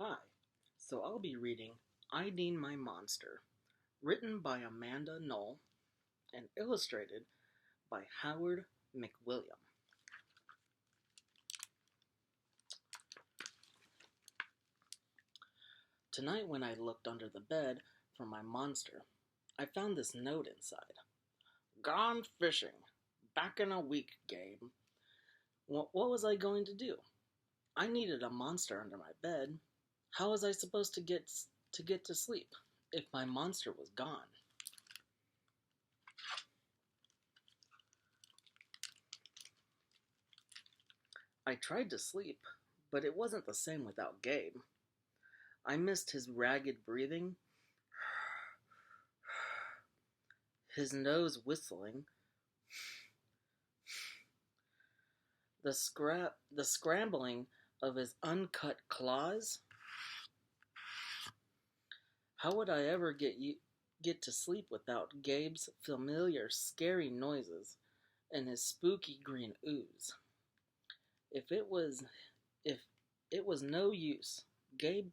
Hi, so I'll be reading I Need My Monster, written by Amanda Noll and illustrated by Howard McWilliam. Tonight, when I looked under the bed for my monster, I found this note inside. Gone fishing. Back in a week, Gabe. What was I going to do? I needed a monster under my bed. How was I supposed to get to sleep if my monster was gone? I tried to sleep, but it wasn't the same without Gabe. I missed his ragged breathing, his nose whistling, the scrambling of his uncut claws. How would I ever get to sleep without Gabe's familiar scary noises and his spooky green ooze? If it was if it was no use, Gabe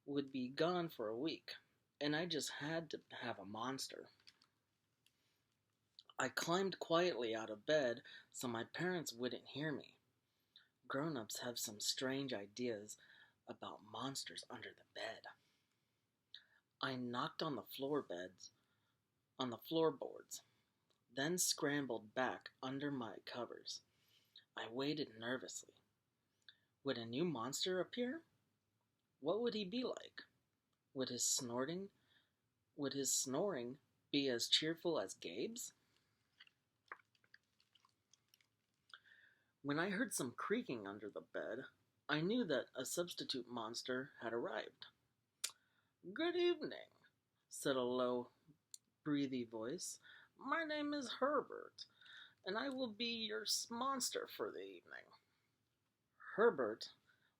would be gone for a week, and I just had to have a monster. I climbed quietly out of bed so my parents wouldn't hear me. Grown-ups have some strange ideas about monsters under the bed. I knocked on the floorboards, then scrambled back under my covers. I waited nervously. Would a new monster appear? What would he be like? Would his snoring be as cheerful as Gabe's? When I heard some creaking under the bed, I knew that a substitute monster had arrived. Good evening, said a low, breathy voice. My name is Herbert, and I will be your monster for the evening. Herbert?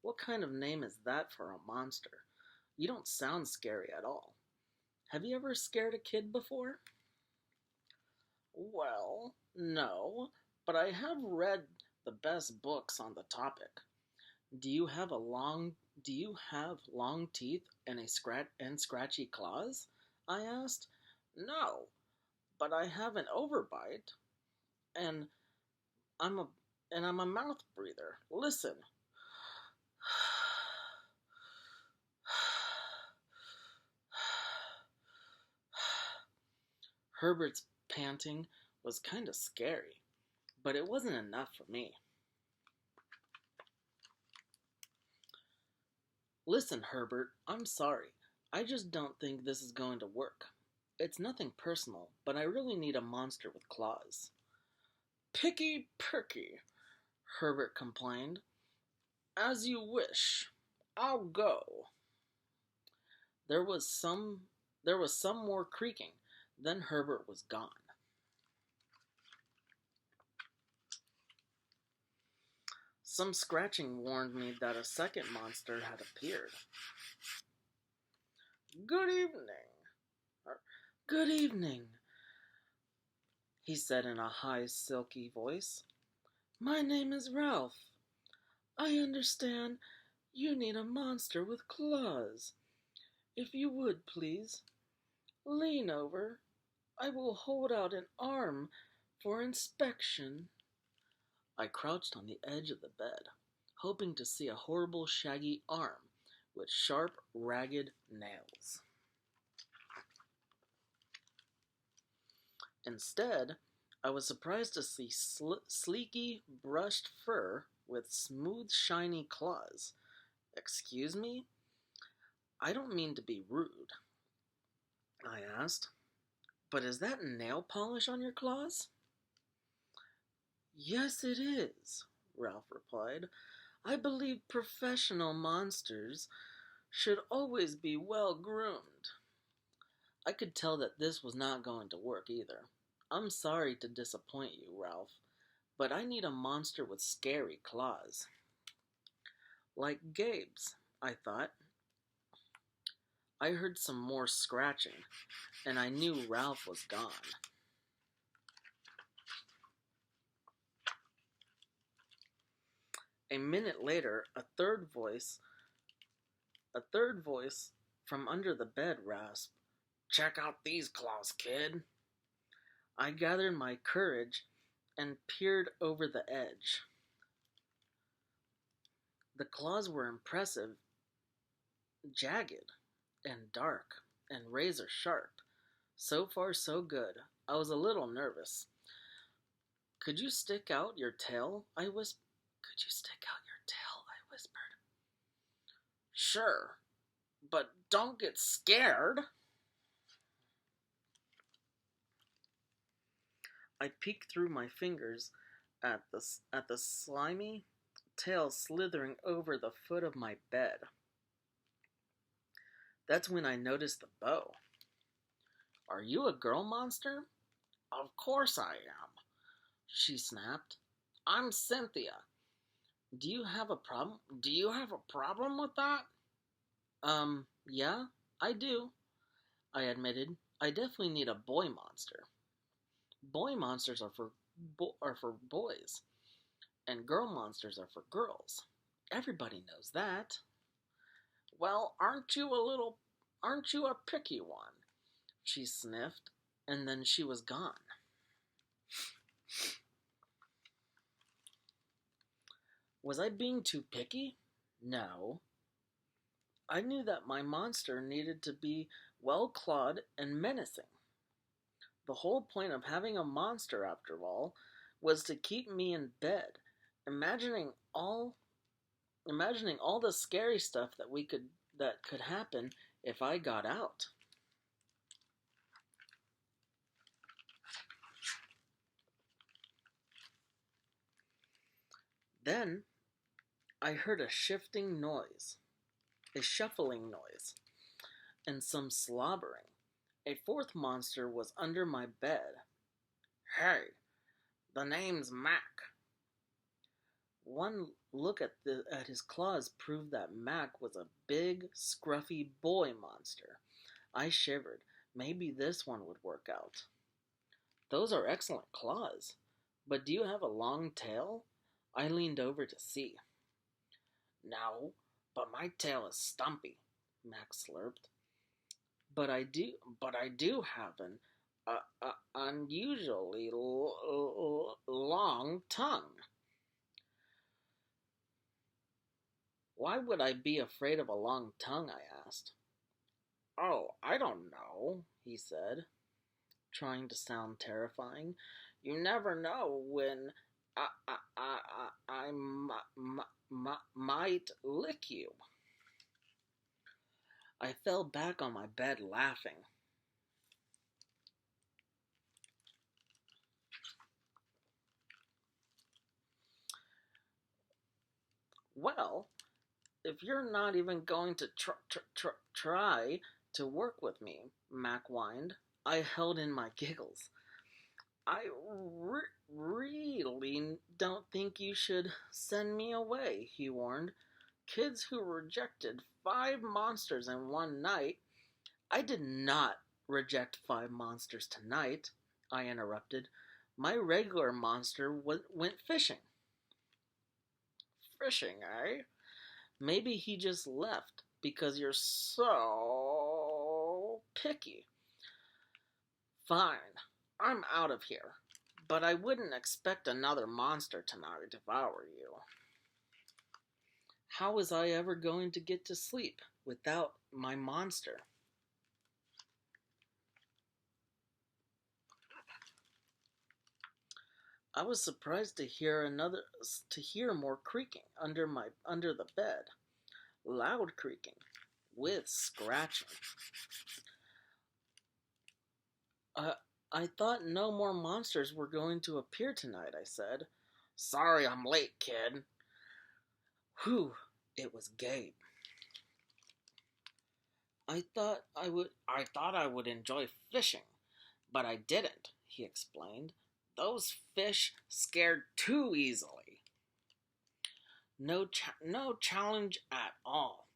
What kind of name is that for a monster? You don't sound scary at all. Have you ever scared a kid before? Well, no, but I have read the best books on the topic. Do you have long teeth and scratchy claws? I asked. No, but I have an overbite and I'm a I'm a mouth breather. Listen. Herbert's panting was kind of scary, but it wasn't enough for me. Listen, Herbert, I'm sorry. I just don't think this is going to work. It's nothing personal, but I really need a monster with claws. Picky perky, Herbert complained. As you wish. I'll go. There was some more creaking. Then Herbert was gone. Some scratching warned me that a second monster had appeared. Good evening. Good evening, he said in a high, silky voice. My name is Ralph. I understand you need a monster with claws. If you would, please, lean over. I will hold out an arm for inspection. I crouched on the edge of the bed, hoping to see a horrible shaggy arm with sharp, ragged nails. Instead, I was surprised to see sleeky, brushed fur with smooth, shiny claws. Excuse me? I don't mean to be rude, I asked, but is that nail polish on your claws? Yes, it is, Ralph replied. I believe professional monsters should always be well groomed. I could tell that this was not going to work either. I'm sorry to disappoint you, Ralph, but I need a monster with scary claws. Like Gabe's, I thought. I heard some more scratching, and I knew Ralph was gone. A minute later, a third voice A third voice from under the bed rasped, "Check out these claws, kid." I gathered my courage and peered over the edge. The claws were impressive, jagged, and dark, and razor sharp. So far, so good. I was a little nervous. "Could you stick out your tail?" I whispered. "Could you stick out your tail?" I whispered. "Sure, but don't get scared." I peeked through my fingers at the slimy tail slithering over the foot of my bed. That's when I noticed the bow. "Are you a girl monster?" "Of course I am," she snapped. "I'm Cynthia. Do you have a problem? Do you have a problem with that?" Yeah, I do," I admitted. "I definitely need a boy monster. Boy monsters are for boys, and girl monsters are for girls. Everybody knows that." "Well, aren't you a picky one?" She sniffed, and then she was gone. Was I being too picky? No. I knew that my monster needed to be well-clawed and menacing. The whole point of having a monster, after all, was to keep me in bed, imagining all imagining all the scary stuff that could happen if I got out. Then I heard a shuffling noise, and some slobbering. A fourth monster was under my bed. "Hey, the name's Mac." One look at his claws proved that Mac was a big, scruffy boy monster. I shivered. Maybe this one would work out. "Those are excellent claws. But do you have a long tail?" I leaned over to see. "No, but my tail is stumpy," Max slurped. But I do have an unusually long tongue." "Why would I be afraid of a long tongue?" I asked. "Oh, I don't know," he said, trying to sound terrifying. "You never know when I might lick you." I fell back on my bed laughing. "Well, if you're not even going to try to work with me," Mac whined. I held in my giggles. "I really don't think you should send me away," he warned. "Kids who rejected 5 monsters in one night—" "I did not reject 5 monsters tonight," I interrupted. "My regular monster went fishing." "Fishing, eh? Maybe he just left because you're so picky." "Fine, I'm out of here. But I wouldn't expect another monster tonight if I were you." How was I ever going to get to sleep without my monster? I was surprised to hear more creaking under the bed. Loud creaking with scratching. Uh, I thought no more monsters were going to appear tonight," I said. "Sorry I'm late, kid." Whew, it was Gabe. I thought I would enjoy fishing, but I didn't," he explained. "Those fish scared too easily." No challenge at all.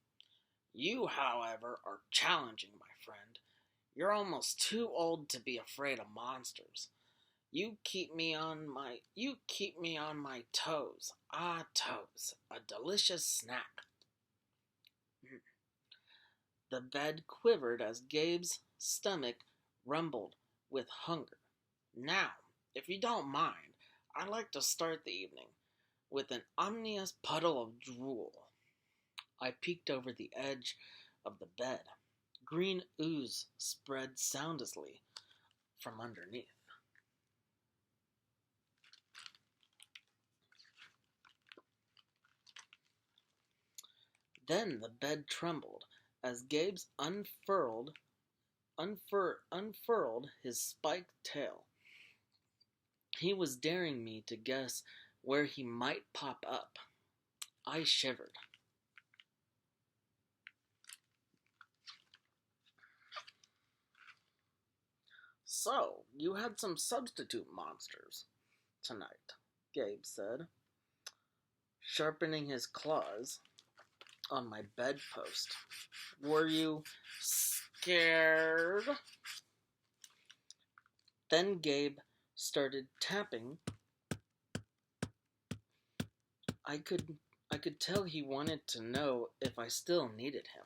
You, however, are challenging, my friend. You're almost too old to be afraid of monsters. You keep me on my toes. Ah, toes, a delicious snack." The bed quivered as Gabe's stomach rumbled with hunger. Now, if you don't mind, I'd like to start the evening with an ominous puddle of drool. I peeked over the edge of the bed. Green ooze spread soundlessly from underneath. Then the bed trembled as Gabe's unfurled his spiked tail. He was daring me to guess where he might pop up. I shivered. So, you had some substitute monsters tonight, Gabe said, sharpening his claws on my bedpost. Were you scared? Then Gabe started tapping. I could tell he wanted to know if I still needed him.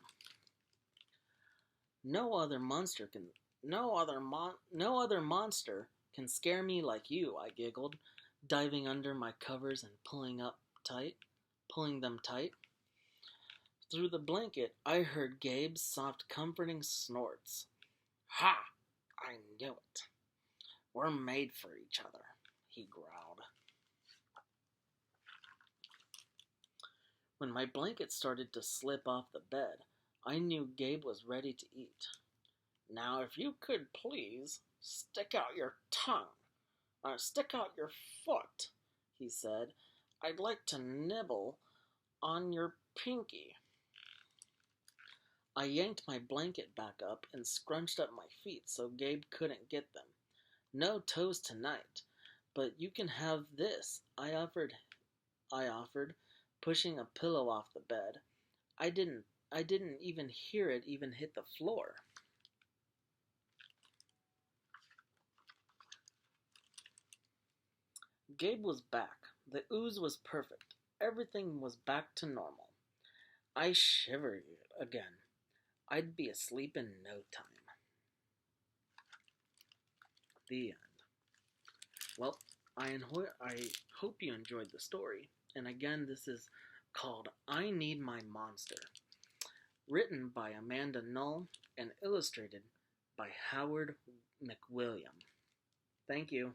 No other monster can scare me like you, I giggled, diving under my covers and pulling them tight. Through the blanket, I heard Gabe's soft, comforting snorts. Ha! I knew it. We're made for each other, he growled. When my blanket started to slip off the bed, I knew Gabe was ready to eat. Now, if you could please stick out your foot, he said. I'd like to nibble on your pinky. I yanked my blanket back up and scrunched up my feet so Gabe couldn't get them. No toes tonight, but you can have this, I offered, pushing a pillow off the bed. I didn't even hear it even hit the floor. Gabe was back. The ooze was perfect. Everything was back to normal. I shivered again. I'd be asleep in no time. The end. Well, I hope you enjoyed the story. And again, this is called I Need My Monster. Written by Amanda Noll and illustrated by Howard McWilliam. Thank you.